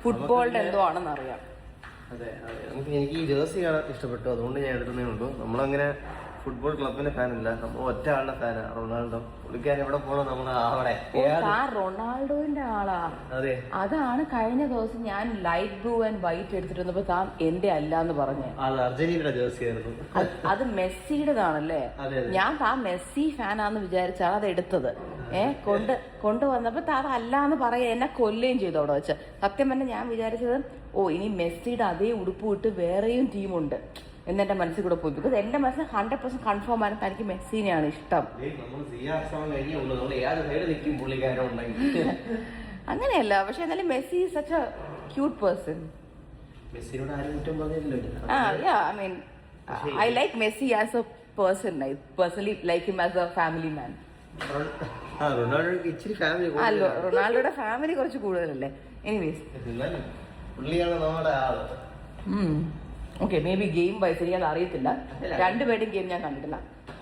ഫുട്ബോളിന്റെ എന്തോ ആണെന്ന് അറിയാം. അതെ എനിക്ക് ഈ ജേഴ്സി കാണാൻ ഇഷ്ടപ്പെട്ടു, അതുകൊണ്ട് ഞാൻ എടുത്തതേ ഉള്ളൂ. നമ്മളങ്ങനെ ഫുട്ബോൾ ക്ലബിന്റെ ഫാനല്ല, നമ്മൾ ഒറ്റ ആളുടെ ഫാനാ, റൊണാൾഡോ. പുള്ളിക്കാരൻ എവിടെ പോണോ നമ്മൾ അവിടെ. റൊണാൾഡോന്റെ ആളാ. അതെ, അതാണ് കഴിഞ്ഞ ദിവസം ഞാൻ ലൈറ്റ് ബ്ലൂ ആൻഡ് വൈറ്റ് എടുത്തിട്ട് വന്നപ്പോ താൻ എന്റെ അല്ല എന്ന് പറഞ്ഞേ. അത് അർജന്റീനയുടെ ജേഴ്സി ആയിരുന്നു. അത് മെസ്സിയുടേതാണല്ലേ. ഞാൻ താൻ മെസ്സി ഫാനാന്ന് വിചാരിച്ചാണ് അത് എടുത്തത്. കൊണ്ടുവന്നപ്പോ താൻ അല്ലാന്ന് പറയാ, എന്നെ കൊല്ലുകയും ചെയ്തു അവിടെ വെച്ച്. സത്യം പറഞ്ഞാൽ ഞാൻ വിചാരിച്ചത് ഇനി മെസ്സിയുടെ അതേ ഉടുപ്പ് ഇട്ട് വേറെയും ടീമുണ്ട് എന്നെന്റെ മനസ്സിൽ കൂടെ പോയി. ബിക്കോസ് എന്റെ മനസ്സിൽ 100% കൺഫേം ആണ് തനിക്ക് മെസ്സിനെയാണ് ഇഷ്ടം. അങ്ങനെയല്ല, പക്ഷെ എന്നാലും Messi such A cute person. I like Messi as a person. I personally like him as a family man. റൊണാൾഡോയുടെ ഫാമിലി കുറച്ച് കൂടുതലല്ലേ. Anyways okay, maybe game wise എനിക്കത് അറിയത്തില്ല. രണ്ടുപേരുടെയും ഗെയിം ഞാൻ കണ്ടിട്ടില്ല.